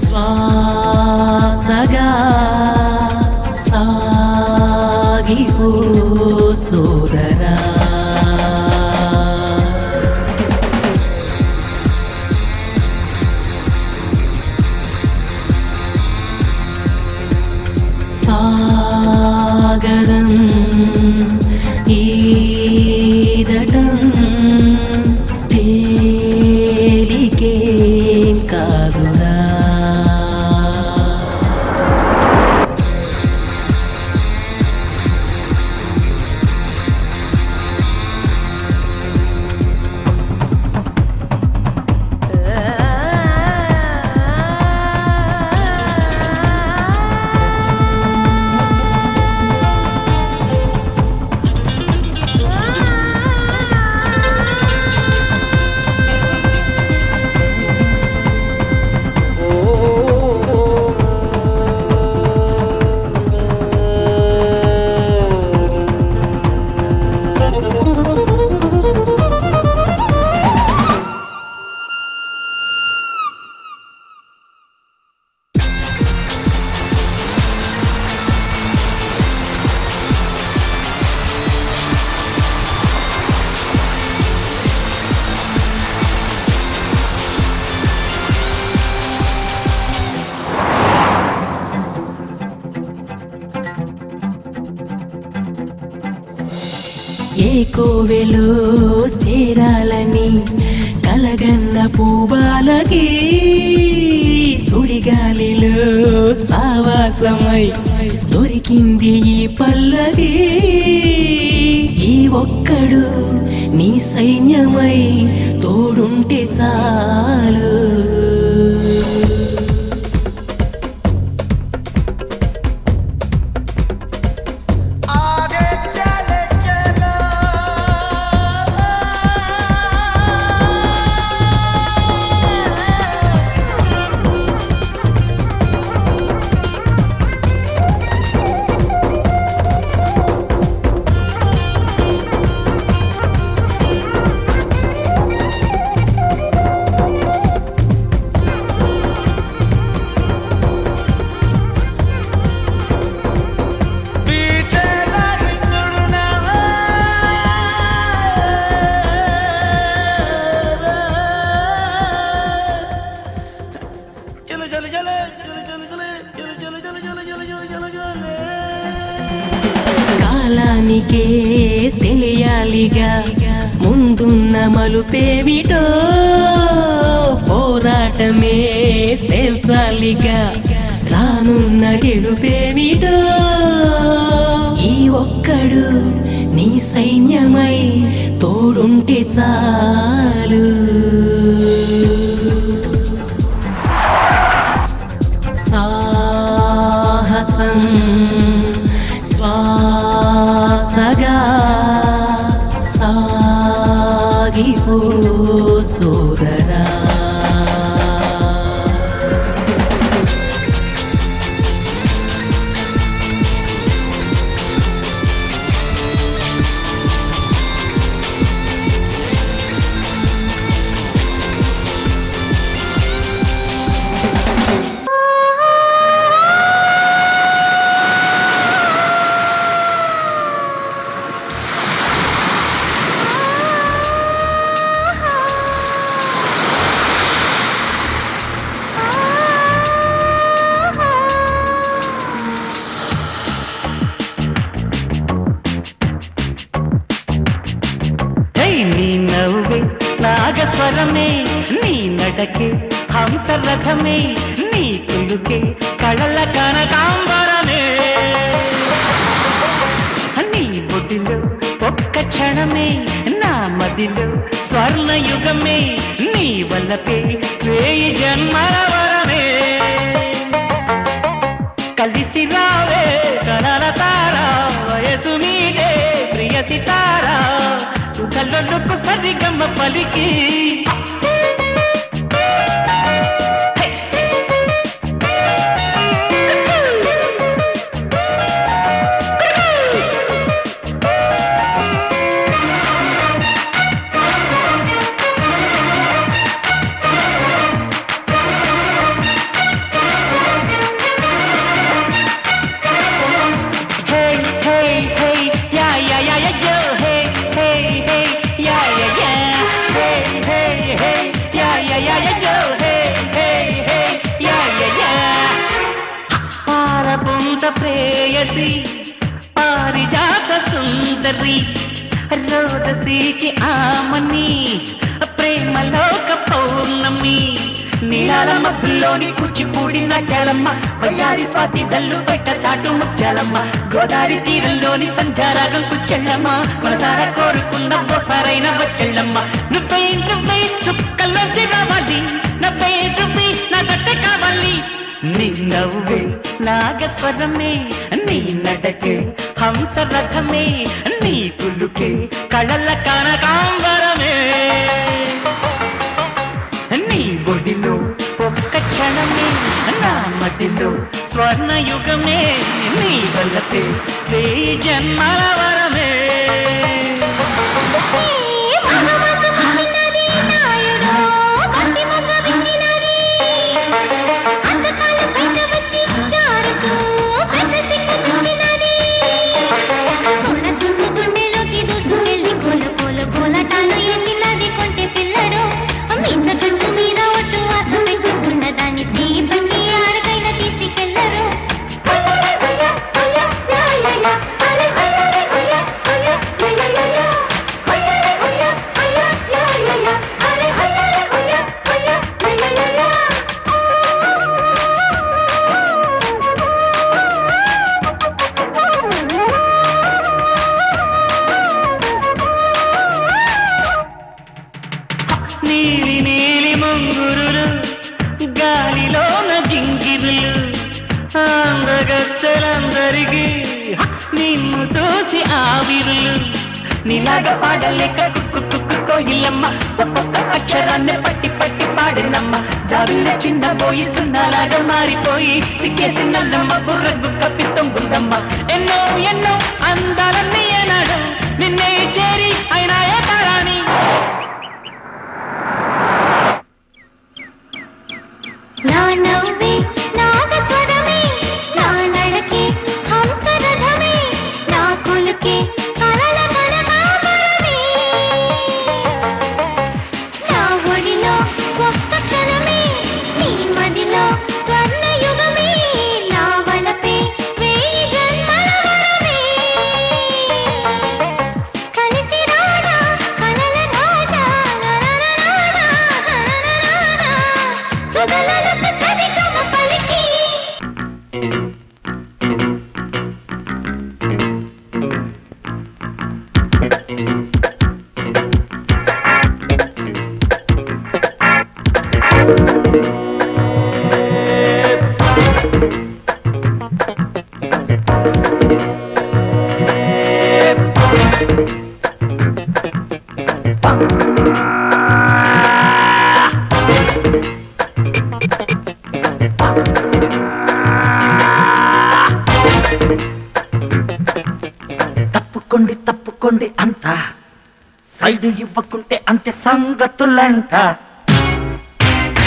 శ్వాసగా సాగిపో సోదరా. సాగరం ఈదటం తేలికేం కాదురా. ఏ కోవెలో చేరాలని కలగన్న పూబాలకి సుడిగాలిలో సావాసమై దొరికింది ఈ పల్లకి. ఈ ఒక్కడు నీ సైన్యమై తోడుంటే చాలు. కాలానికే తెలియాలిగా ముందున్న మలుపేమిటో, పోరాటమే తేల్చాలిగా రానున్న గెలుపేమిటో. ఈ ఒక్కడు నీ సైన్యమై తోడుంటే చాలు. సాహసం శ్వాసగా సాగిపో సోదరా. నీ నవ్వే నాగస్వరమే, నీ నడకే హంసరథమే, నీ కులుకే కళల కనకాంబరమే. నీ బొడిలో ఒక్క క్షణమే, నా మదిలో స్వర్ణయుగమే, నీ వల్లపే వేయి జన్మల వరమే. కలిసి రావే కలల తారా, వయసు మీదే ప్రియ సితారా, సుఖలకు సరిగమ్మ పలికి. సుందరి రోదసీకి ఆమని ప్రేమలోక పౌర్ణమి నీలాల మబ్బుల్లోని కూచిపూడి నాట్యాలమ్మ వయ్యారి స్వాతి జల్లు బయట చాటు ముత్యాలమ్మ గోదావరి తీరంలోని సంధ్యారాగం కుచ్చెళ్ళమ్మ మనసారా కోరుకున్న బోసారైన వచ్చెళ్ళమ్మ నువ్వే చుక్కల్లోంచి రావాలి నవ్వే నా జట్టే కావాలి నీ నవ్వే నాగస్వరమే నీ నడకే హంసరథమే నీ కులుకే కళల కనకాంబరమే నీ బొడిలో ఒక్క క్షణమే నా మదిలో స్వర్ణయుగమే నీ వల్లపే వేయి జన్మల వరమే నీలి నీలి ముంగురులు గాలిలోన గింగిరులు అందగత్తెలందరికీ నిన్ను చూసి ఆవిరులు నీలాగా పాడలేక కుక్కు కుక్కు కోయిలమ్మ ఒక్కొక్క అక్షరాన్ని పట్టి పట్టి పాడినమ్మ జాబిల్లి చిన్నపోయి సున్నాలాగా మారిపోయి సిగ్గేసి నల్లమ్మ బుర్రకు కప్పి తొంగుందమ్మ ఎన్నో ఎన్నో అందాలన్నీ ఏనాడు నిన్నే చేరి అయినా ఏ తారాని నా నవ్వే నాగస్వరమే నా నడకే హంసరథమే నా కులుకే కలల కనకాంబరమే నా ఒడిలో ఒక్క క్షణమే నీ మదిలో స్వర్ణయుగమే నా వలపే వేయి జన్మల వరమే కలిసి రానా కలల రాజా సుగల తప్పుకోండి అంత సైడు ఇవ్వకుంటే అంతే సంగతులంట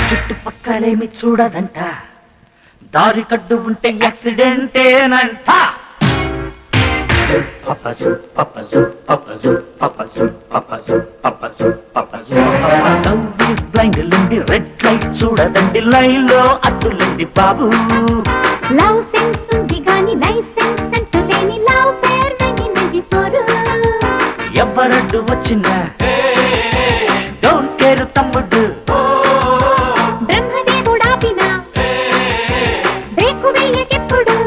చుట్టుపక్కలేమి చూడదంట దారి కడ్డు ఉంటే యాక్సిడెంటేనంట రెడ్ లైట్ చూడదండి లైన్ లో అడ్డులండి బాబు లవ్ సెన్స్ ఉంది గాని లైసెన్స్ అంటూ లేని లవ్ పేర్ 1994 ఎవరడ్డు వచ్చినా డోంట్ కేర్ తమ్ముడు బ్రహ్మదేవుడాపినా బ్రేకు వెయ్యకెప్పుడు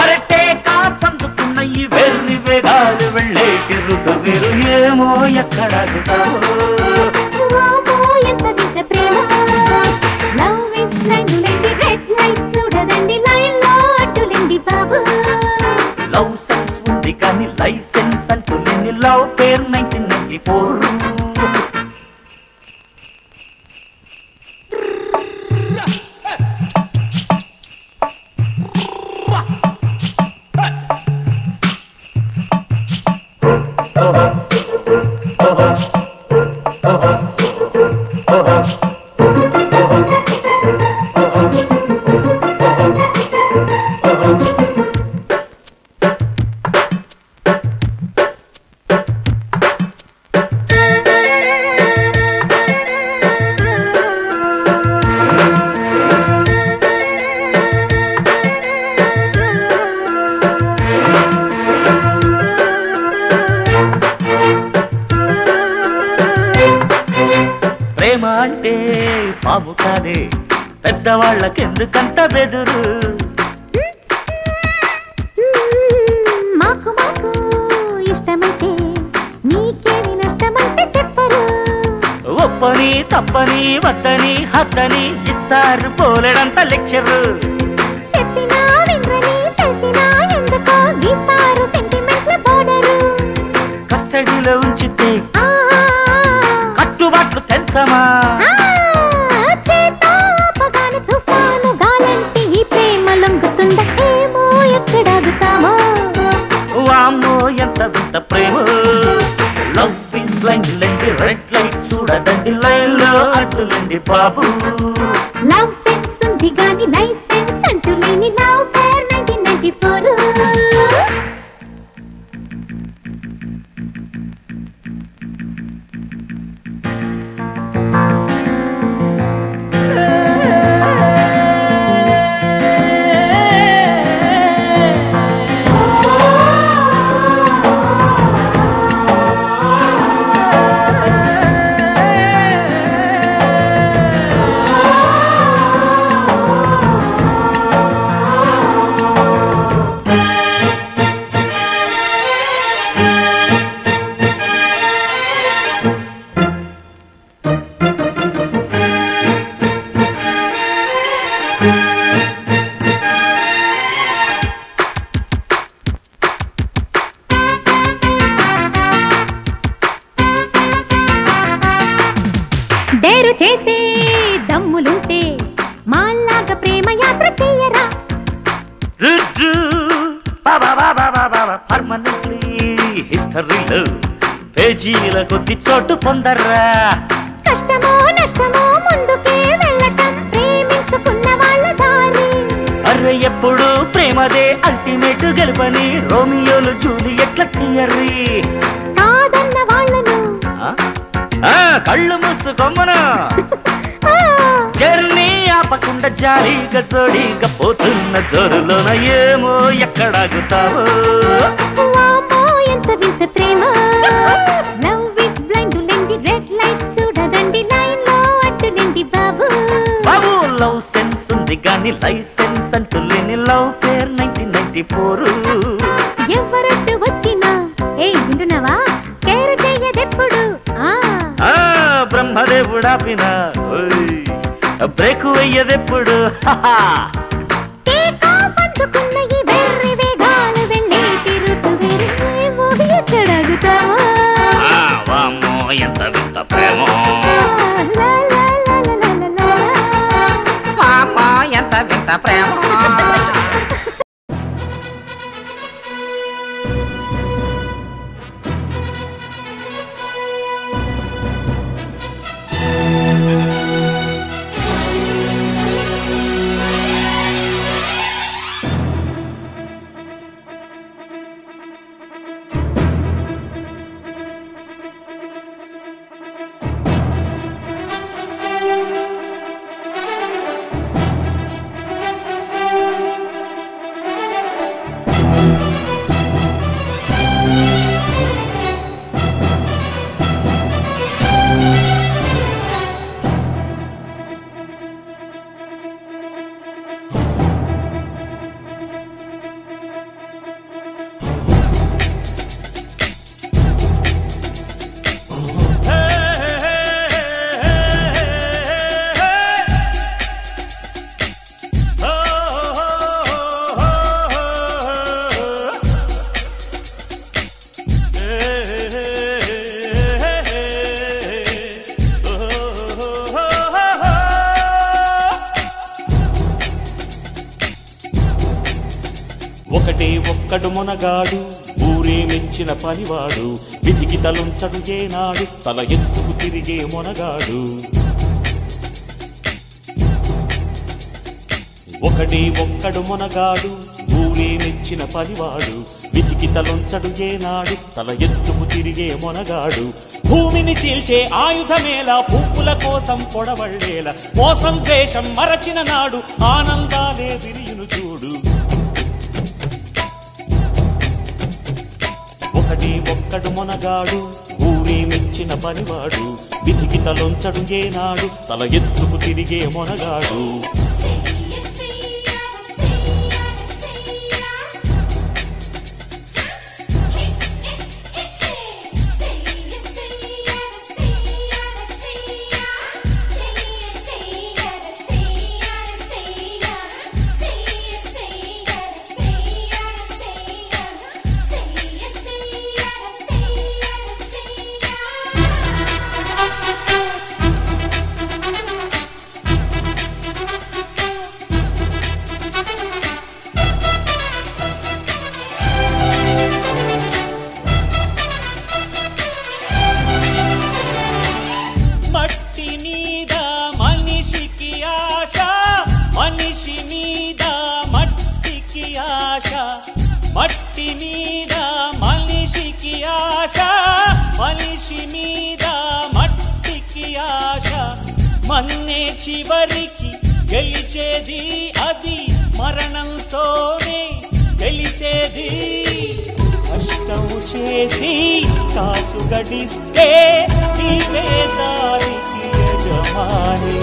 అరటే కాసందుకున్న ఈ వెర్రి వేగాలు వెళ్ళేటి రుగవేరు ఏమో ఎక్కడాగుతావు ఎంత వింత ప్రేమ love is line red light చూడదండి లైన్ లో అడ్డులేండి బాబు లవ్ సెన్స్ ఉంది కానీ లైసెన్స్ అంటూ లేని లవ్ పేర్ 1994 పాము కాదే, పెద్దవాళ్ళకెందుకంత బెదురు? మాకు మాకు ఇష్టమైతే నీకేమి నష్టమైతే చెప్పరు. ఒప్పని తప్పని వద్దని హద్దని ఇస్తారు పోలేడంత లెక్చరు. చెప్పినా వినరని తెలిసినా ఎందుకో గీస్తారు సెంటిమెంట్ల బోర్డరు. కస్టడీలో ఉంచితే కట్టుబాట్లు తెలుసమా? చేతాపగాని తుఫాను గాలంటే ఈ ప్రేమ లొంగుతుందా ఏమో ఎక్కడాగుతామో. వామ్మో ఎంత వింత ప్రేమ. లవ్ ఇస్ బ్లైండ్ లేండి, రెడ్ లైట్ చూడదండి, లైన్ లో అడ్డులండి బాబు. లవ్ సెన్స్ ఉంది గాని లైసెన్స్ అంటూ లేని లవ్ పేర్ 1994. డేరు చేసే దమ్ములుంటే మాల్లాగా ప్రేమ యాత్ర చెయ్యరా. పర్మనెంట్లీ హిస్టరీలో పేజీల కొద్ది చోటు పొందర్రా. కష్టమో నష్టమో ముందుకే వెళ్ళటం ప్రేమించుకున్న వాళ్ళ దారి. అరే ఎప్పుడు ప్రేమదే అల్టిమేట్ గెలుపని రోమియోలు జూలియట్ల థియరీ. కాదన్న వాళ్ళను కళ్ళు మూసుకోమను. జర్నీ ఆపకుండా జాలీగా జోడీగా పోతున్న జోరులోన ఏమో ఎక్కడాగుతావో. వామ్మో ఎంత వింత ప్రేమ. లవ్ ఇస్ బ్లైండ్ లేండి, రెడ్ లైట్ చూడదండి, లైన్ లో అడ్డులేండి బాబు. బాబు లవ్ సెన్స్ ఉంది గాని లైసెన్స్ అంటూ లేని లవ్ పేర్ 1994. ఎవరట్టు వచ్చినా వింటున్నావా కేర్ చెయ్యదెప్పుడు. బ్రహ్మదేవుడాపిన బ్రేకు వెయ్యదెప్పుడు. అందుకున్న ఈ వెర్రి వేగాలు వెళ్ళే తిరుటు వేరేమో ఎక్కడాగుతావో. వామ్మో ఎంత వింత ప్రేమ. వామ్మో ఎంత వింత ప్రేమ. ఒకటే ఒక్కడు మొనగాడు ఊరే మెచ్చిన పనివాడు విధికి తలుంచడు ఏనాడు తల ఎత్తుకు తిరిగే మొనగాడు. ఒకటే ఒక్కడు మొనగాడు ఊరే మెచ్చిన పనివాడు విధికి తలుంచడు ఏనాడు తల ఎత్తుకు తిరిగే మొనగాడు. భూమిని చీల్చే ఆయుధమేలా పువ్వుల కోసం పొడవళ్ళేలా మోసం ద్వేషం మరచిన నాడు ఆనందాలే విరియును చూడు. ఒకటి ఒక్కడు మొనగాడు ఊరే మెచ్చిన పనివాడు విధికి తలొంచడు ఏనాడు తల ఎత్తుకు తిరిగే మొనగాడు మట్టి మీద మనిషికి ఆశ మనిషి మీద మట్టికి ఆశ మన్నే చివరికి గెలిచేది అది మరణంతోనే గెలిచేది కష్టం చేసి కాసు గడిస్తే నీవే దానికి యజమాని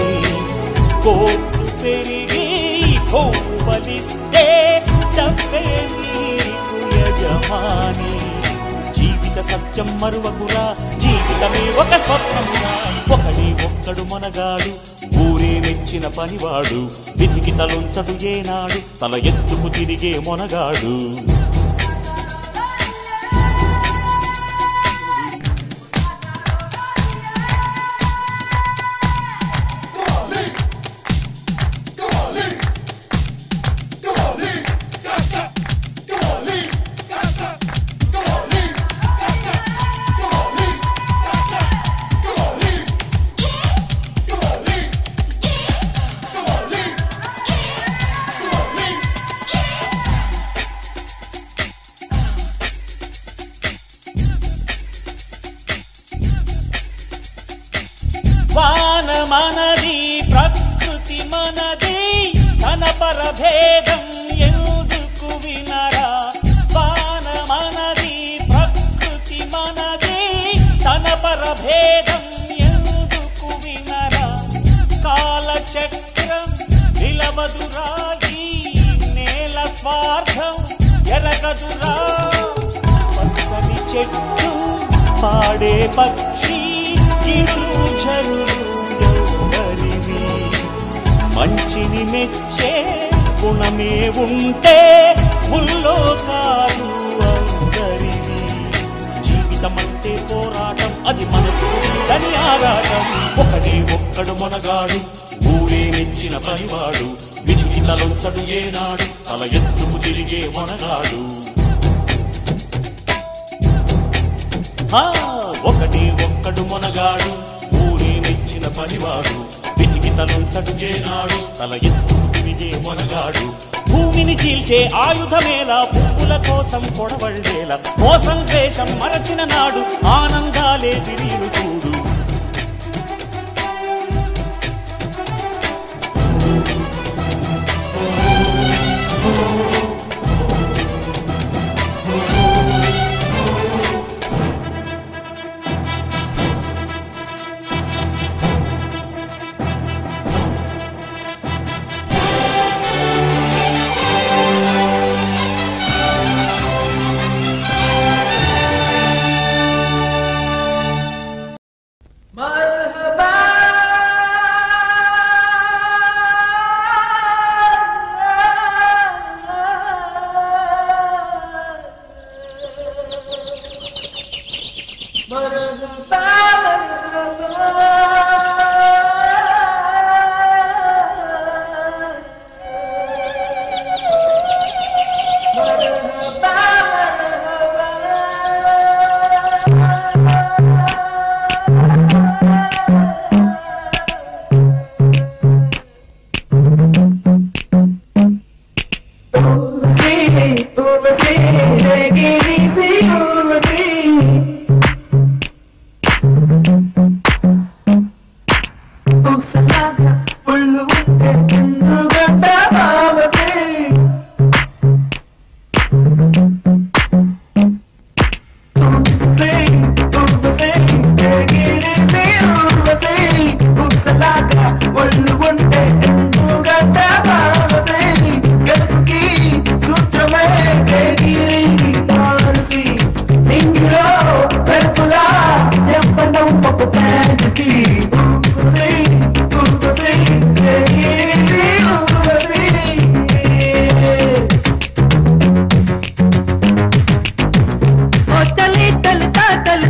కోర్టు పెరిగి కోపలిస్తే డబ్బే నీకు యజమాని జీవిత సత్యం మరువకురా జీవితమే ఒక స్వప్నమురా ఒకడే ఒక్కడు మొనగాడు ఊరే మెచ్చిన పనివాడు విధికి తలొంచడు ఏనాడు తల ఎత్తుకు తిరిగే మొనగాడు వాన మనది ప్రకృతి మనది తన పరభేదం ఎందుకు వినరా వాన మనది ప్రకృతి మనది తన పరభేదం ఎందుకు వినరా కాలచక్రం నిలవదురా ఈ నేల స్వార్థం ఎరగదురా పచ్చని చెట్టు పాడే పక్షి కిరులు జరులు ఎవరివి మంచిని మెచ్చే గుణమే ఉంటే ముల్లోకాలు అందరివి జీవితమంటే పోరాటం అది మనసు దాని ఆరాటం ఒకడే ఒక్కడు మొనగాడు ఊరే మెచ్చిన పనివాడు విధికి తలొంచడు ఏనాడు తల ఎత్తుకు తిరిగే మొనగాడు ఒకటి ఒక్కడు మొనగాడు ఊరే మెచ్చిన పనివాడు విధికి తలొంచడు ఏనాడు తల ఎత్తుకు తిరిగే మొనగాడు భూమిని చీల్చే ఆయుధమేలా పువ్వుల కోసం కొడవళ్ళేలా మోసం ద్వేషం మరచిన నాడు ఆనందాలే తిరిగి చూడు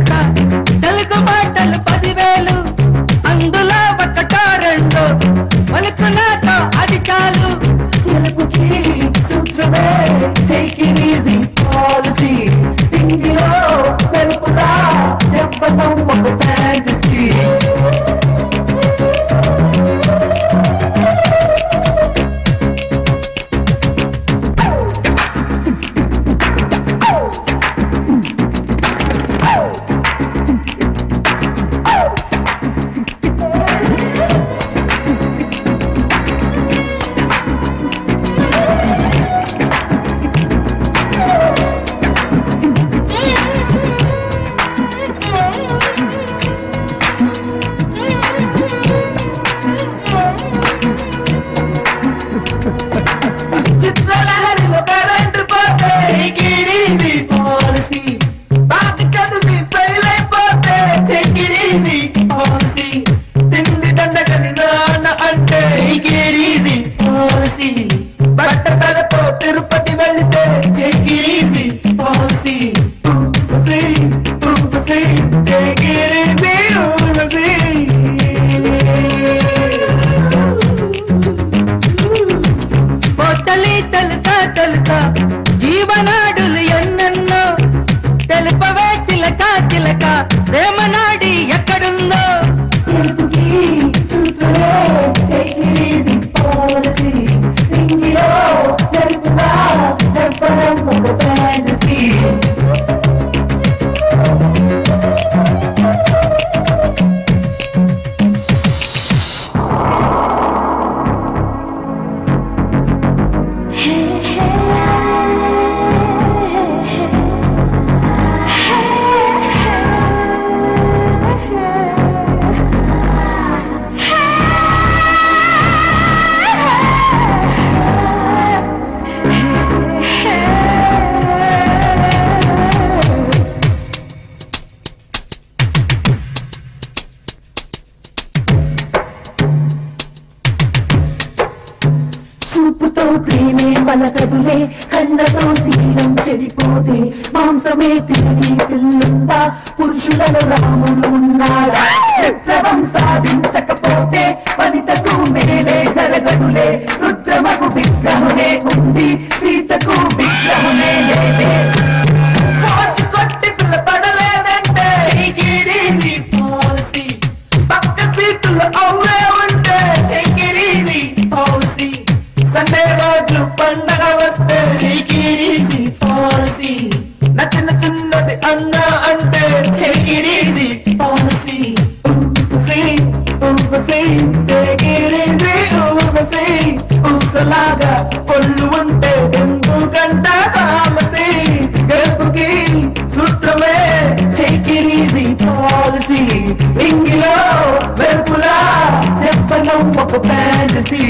తెలుసా తెలుగు మాటలు 10,000 అందులో ఒకటో రెండో పలుకునాతో అది చాలు తెలుగుకి సూత్రమే take it easy policy ఇంగిలో తెలుపులా చెప్పడం ఒక fantasy జీవనాడులు ఎన్నెన్నో తెలుపవే చిలక చిలక ప్రేమనాడి ఎక్కడుందో ప్రేమే పలకదులే కళ్ళతో శీలం చెడిపోతే మాంసమే తిరిగి పిల్లుందా పురుషులలో రాముడు ఉన్నాడా విప్లవం సాధించకపోతే వనితకు మేలే జరగదులే రుద్రమకు విగ్రహమే ఉంది సీతకు విగ్రహమే లేదే కొట్టి పిల్ల పడలేదంటే పాలసీ పక్క సీట్లు అవునే ఉంటే పాలసీ సండే రోజు పండగ వస్తే పాలసీ నచ్చిన చిన్నది అన్నా అంటే పాలసీ ఊసలాగా పొల్లు ఉంటే ఎందుకంట తామసీ గెలుపుకి సూత్రమే పాలసీ ఇంగిలో వెలుపులా చెప్పడం ఒక ఫ్యాంటసీ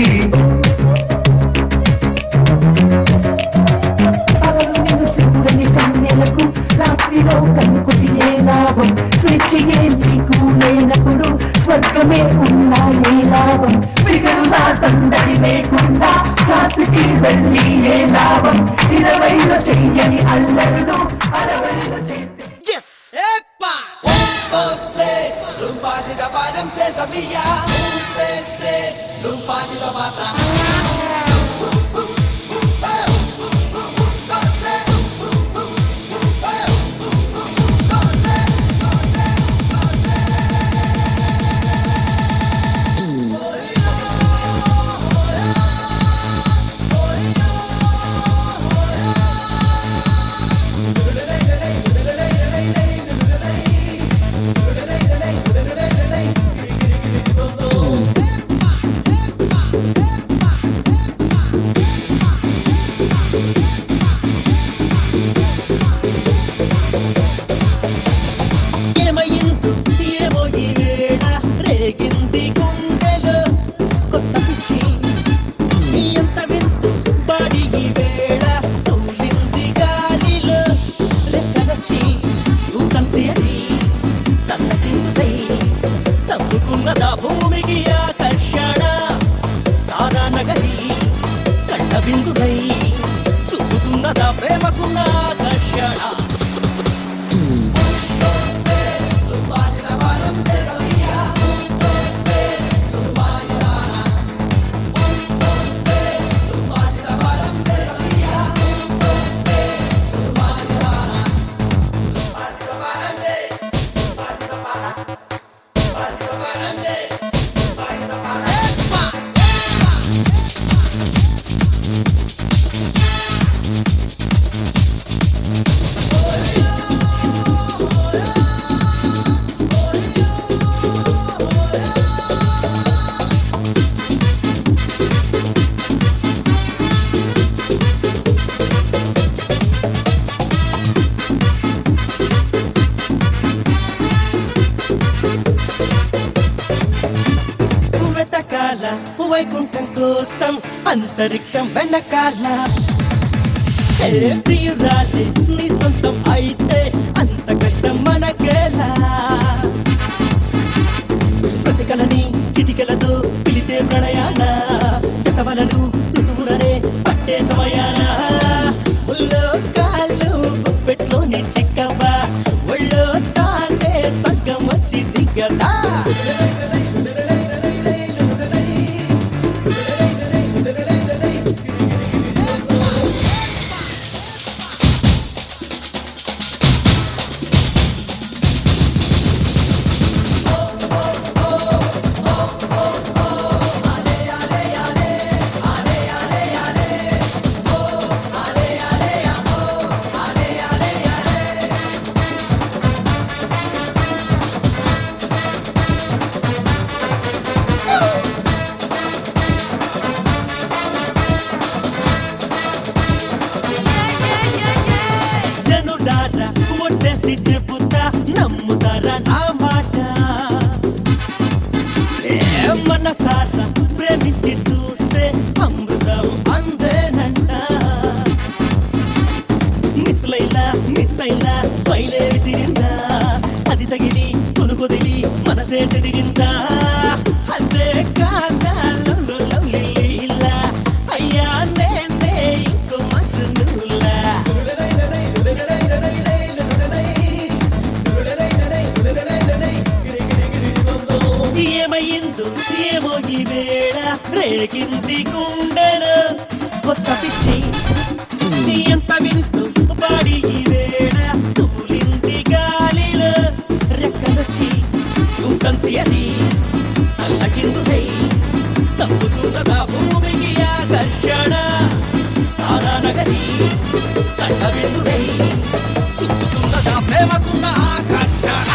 రాత్రిలో కనుకుటి ఏ లాభం స్వేచ్ఛయే నీకు లేనప్పుడు స్వర్గమే ఉన్నా ఏ లాభం మిగతా సందడి లేకుండా కాసుకి వెళ్ళి ఏ లాభం 20లో చెయ్యని అల్లరులు 60లో చేస్తే వైకుంఠం కోసం అంతరిక్షం వెనకాల ప్రియురాలే నీ సొంతం అయితే అంత కష్టం మనకేలా ప్రతికలని చిటికలతో పిలిచే ప్రణయాన జతవలను ఋతువులనే పట్టే సమయాన ఒళ్ళో కాళ్ళు పెట్లోని చిక్కవా ఒళ్ళో తానే సగ్గం వచ్చి దిగదా నమ్ముతారా నా మాట మనసారా ప్రేమించి చూస్తే అమృతం అందేనంట మిస్లైలా స్మైలే విసిరిందా అది తగిలి కొనుకొదిలి మనసే తిరిగిందా అదే కాదాలో లీలా అయ్యా నేనే ఇంకో మజునులా ఏమయ్యిందో ఏమో ఈ వేళ రేగింది గుండెలో కొత్త పిచ్చి ఎంత వింటూ పాడి ఈ వేళ తూలింది గాలిలో రెక్కలొచ్చి ఊకంతి అది అల్లకిందుకై తప్పుతున్నదా భూమికి ఆకర్షణ తారానగరి కంట విందుకై చుట్టుతున్నదా ప్రేమకున్న ఆకర్షణ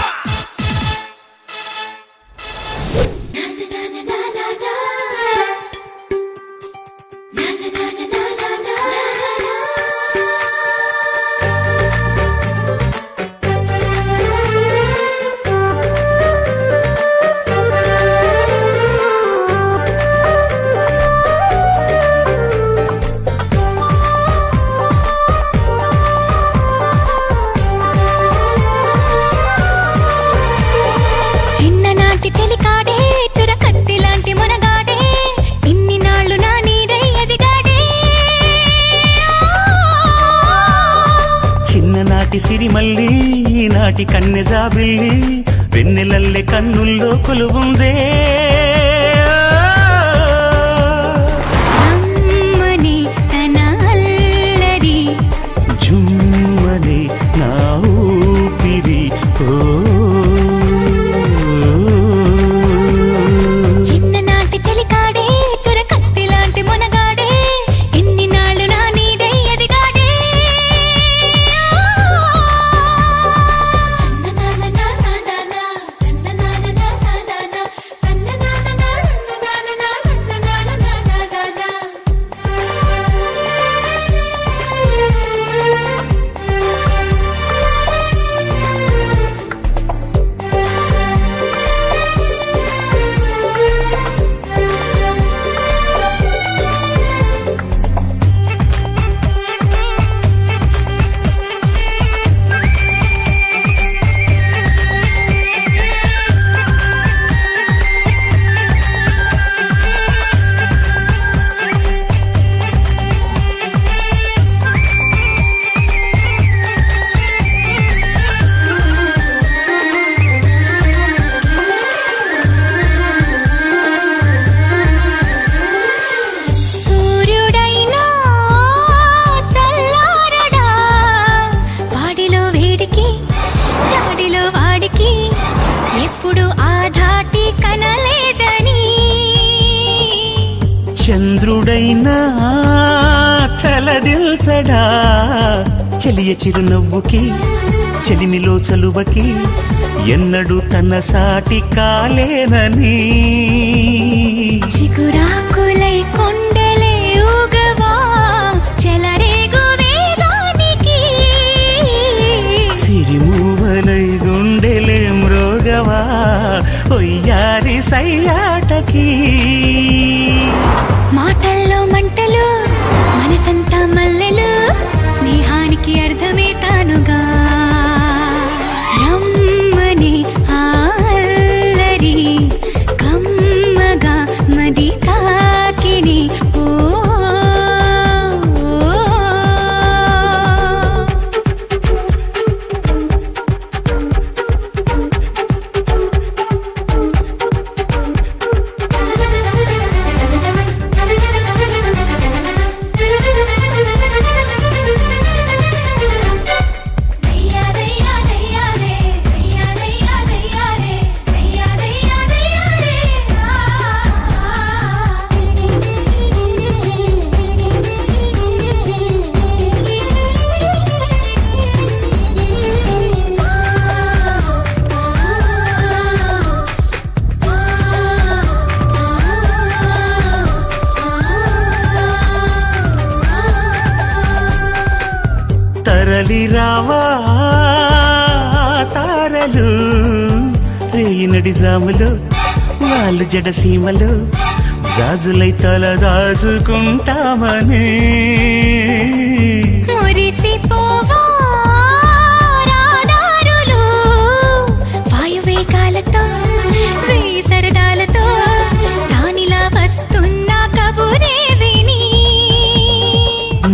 సిరిమల్లి ఈనాటి కన్నె జాబిల్లి వెన్నెలల్లె కన్నుల్లో కొలువుందే జుమ్మని నా ఊపిరి చిన్ననాటి చలికాడే చురకత్తి లాంటి మునగాడే ఎన్ని నాళ్ళు నా నీడై ఎదిగాడే చంద్రుడైనా తలదిల్చడా చెలియ చిరునవ్వుకి చెలిమిలో చలువకి ఎన్నడూ తన సాటి కాలేనని చిగురాకులై కొండలే ఊగవా చెలరేగు వేగానికి సిరిమూవలై గుండెలే మ్రోగవా ఒయ్యారి సయ్యాటకి మావా తారలు రేయినడి జాములు వాళ్ళు జడసీమలు జాజులై తల దాచుకుంటామని మురిసిపోవా రాదారులు వాయువేగాలతో వేయి సరదాలతో రాణిలా వస్తున్న కబురే విని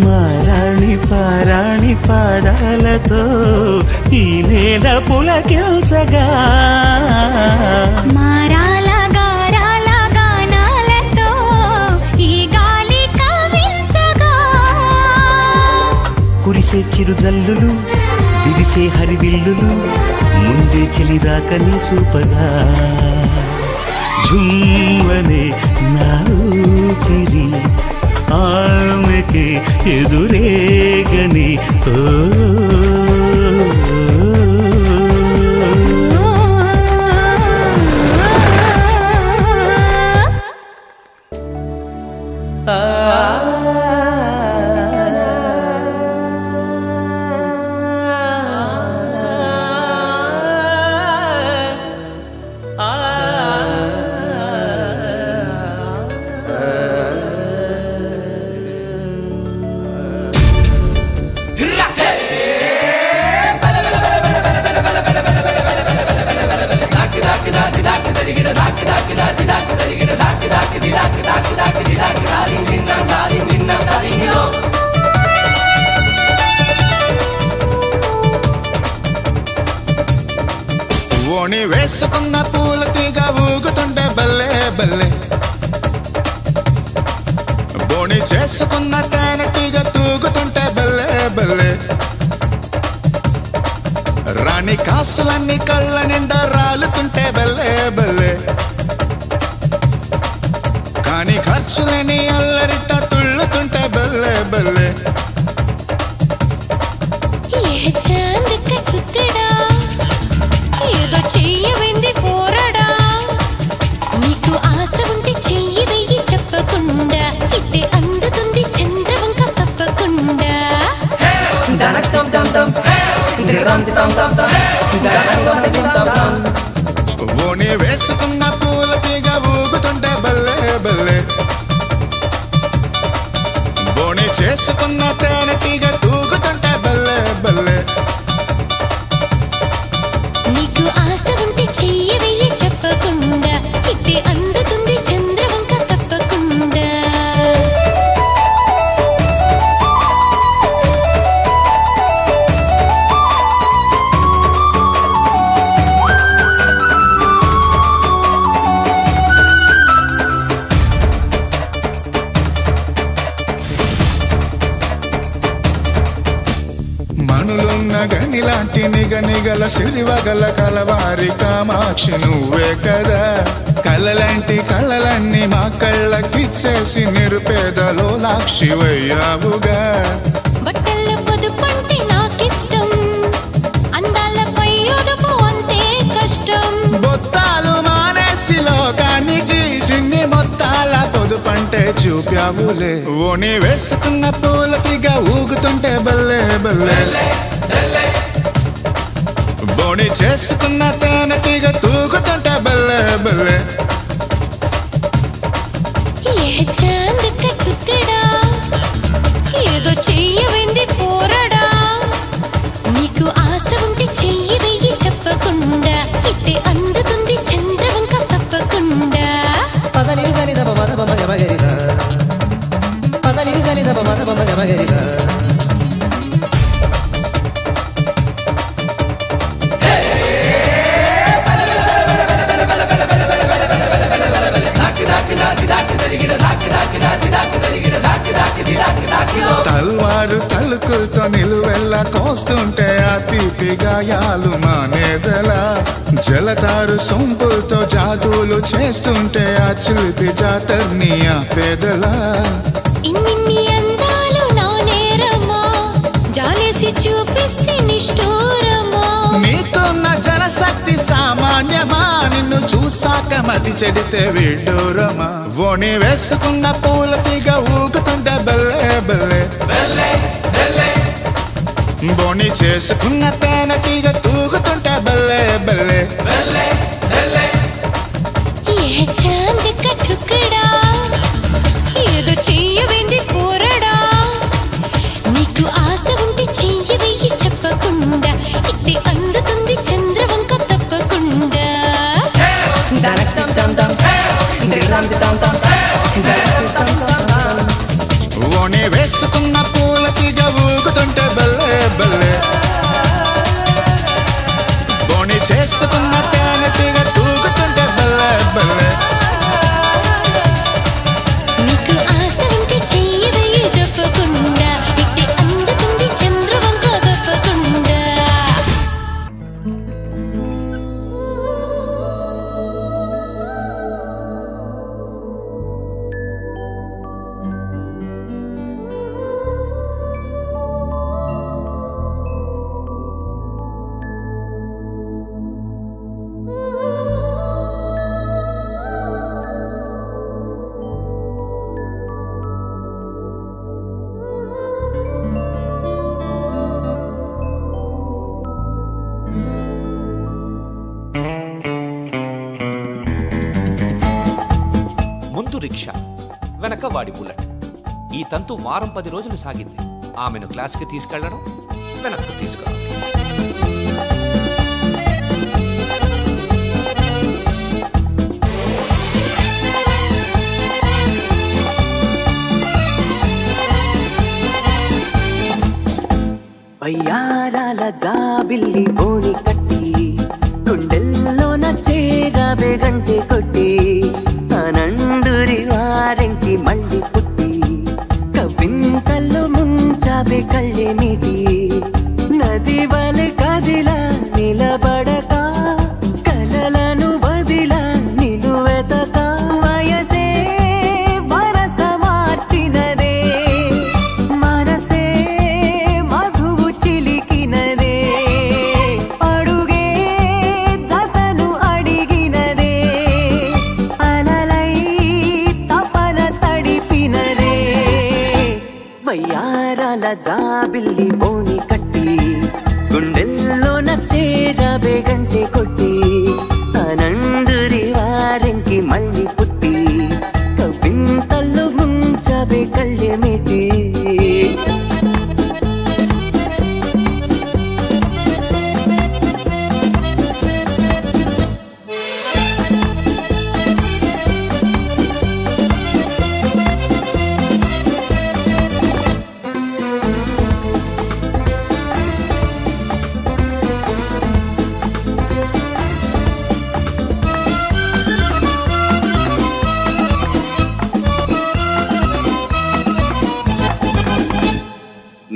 మారాణి పారాణి పాదాలతో ఈ నేల పులకిల్చగా మారాల గారాల గానాలతో ఈ గాలి కవించగా కురిసే చిరుజల్లులు విరిసే హరివిల్లులు ముందే చెలిరాకని చూపగా జుమ్మనే నా ఊపిరి ఆమెకి ఎదురేగని ఓణి వేసుకున్న పూల తీగ ఊగుతుంటే బల్లే బల్లే బోణి చేసుకున్న తేనెటీగ తూగుతుంటే బల్లే బల్లే రాణి కాసులన్నీ కళ్ళ నిండా రాలుతుంటే బల్లే బల్లే కానీ ఖర్చులని అల్లరిట తుళ్ళుతుంటే బల్లే బల్లే ఏ చాంద్ కా టుకడా ఏదో చెయ్యవింది పోరడా నీకు ఆశ ఉంటే చెయ్యి వెయ్యి చెప్పకుండా ఇట్టే అందుతుంది చంద్రవంక తప్పకుండా ఓణి వేసుకున్న పూల తీగ ఊగుతుంటే బల్లే బల్లే బోణి చేసుకున్న తేనెటీగ తూగుతుంటే బల్లే బల్లే నీకు ఆశ ఉంటే చెయ్యి వెయ్యి చెప్పకుండా ఇట్టే అందుతుంది చంద్రవంక తప్పకుండా మనులున్న గనిలాంటి నిగనిగల సిరివగల కలవారి కామాక్షి నువ్వే కదా కలలాంటి కళలన్నీ మా కళ్ళకిచ్చేసి నిరుపేదలో లాక్షివయ్యావుగా బట్టల పొదుపంటే నాకిష్టం అందాలపై ఒదుపు అంతే కష్టం బొత్తాలు మానేసి లోకానికి చిన్ని మొత్తాల పొదుపంటే చూపావులే ఓణి వేసుకున్న పూలకిగా ఊగుతుంటే బల్లే బల్లే బోణి చేసుకున్న తేనెటీగ తూగుతుంటే బల్లే బల్లే ఏ చాంద్ కా టుకడా ఏదో చెయ్యవింది పోరడా నీకు ఆశ ఉంటే చెయ్యి వెయ్యి చెప్పకుండా ఇట్టే అందుతుంది చంద్రవంక తప్పకుండా తల్వారు తలుకులతో నిలువెల్లా కోస్తుంటే ఆ తీపి గాయాలు మానేదలా జలతారు సొంపులతో జాదులు చేస్తుంటే ఆ చిలిపి జాతర్ని ఆ పేదలా ఇన్ని అందాలు నా నేరమా జాలేసి చూపిస్తే నిష్ఠూరమా నీకున్న జనశక్తి సామాన్యమా నిన్ను చూసాక మతి చెడితే విడ్డూరమా ఓణి వేసుకున్న పూల తీగ ఊగుతుంటే బల్లే బల్లే బోని చేసుకున్న తేనెటీగ తూగుతుంటే బల్లే బల్లే ఏ చాంద్ కా టుకడా ఏదో చెయ్యవేంది పోరడా నీకు ఆశ ఉంటే చెయ్యి వెయ్యి చెప్పకుండా ఇట్టి అందుతుంది చంద్రవంక తప్పకుండా ఓని వేసుకున్న పూల తీగ ఊగుతుంటే బల్లే బల్లే బోని చేసుకున్న తేనెటీగ తూగుతుంటే బల్లే బల్లే నీకు ఆశ ఉంటే చెయ్యి వెయ్యి చెప్పకుండా ఇట్టి అందుతుంది చంద్రవంక తప్పకుండా ముందు రిక్షా వెనక వాడి బుల్లెట్. ఈ తంతు వారం 10 రోజులు సాగింది. ఆమెను క్లాస్కి తీసుకెళ్లడం, వెనక్కు తీసుకురావడం. అయ్యారాల జాబిల్లి ఓణి కట్టి గుండెల్లోన చేరావే గంటె కొట్టి ఆనందురి వారెంకి మళ్ళీ పుట్టి కవింతల్లో ముంచావే కళ్ళే నీటి నది వలె కదిలా నిలబడక కలలను వదిలా నిలువెతక వయసే వరస మార్చినదే మనసే మధువు చిలికినదే అడుగే జతను అడిగినదే అలలై తపన తడిపినదే వయ్యారాల జాబిల్లి బోని కట్టి గుండెల్లోన చేరావే గంటె కొట్టి ఆనందురి వారెంకి మళ్ళీ పుట్టి కవింతల్లో ముంచావే కళ్ళె మీటి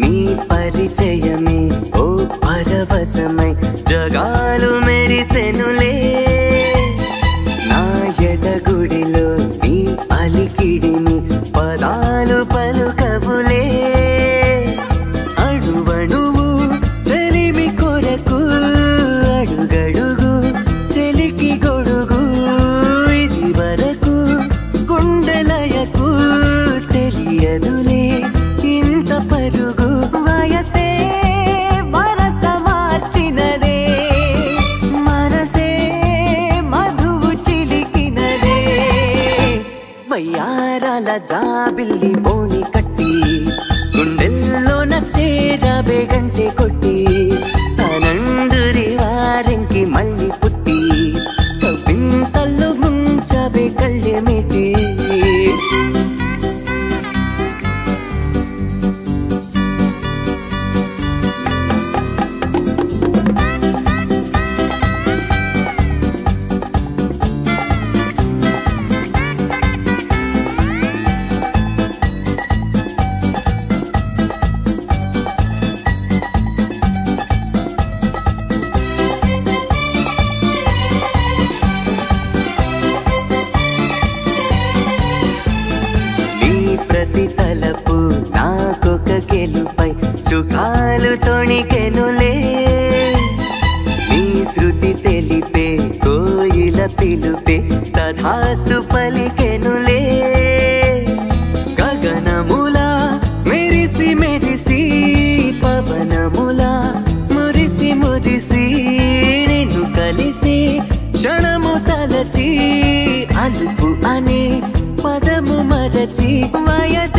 నీ పరిచయమే ఓ పరవశమై జగాలు మెరిసెనులే నా ఎదగుడిలో నీ అలికిడిని పదాలు పలుకవులే అడువడువు చెలిమి కొరకు అడుగడుగు చెలికి గొడుగు ఇది వరకు గుండెలయకు తెలియదులే ఇంత పరుగు వయసే వరస మార్చినదే మనసే మధువు చిలికినదే వయ్యారాల జాబిల్లి బోని కట్టి గుండెల్లోన చేరావే గంటె కొట్టి ఆనందురి వారెంకి మళ్ళీ పుట్టి కవింతల్లో ముంచావే కళ్ళె మీటి ప్రతి తలపు నాకొక గెలుపై సుఖాలు తొణికెనులే నీ శృతి తెలిపే కోయిల పిలుపే తథాస్తు పలికెనులే గగనములా మెరిసి మెరిసి పవనములా మరచి అలుపు అనే పదము మరచి వయసే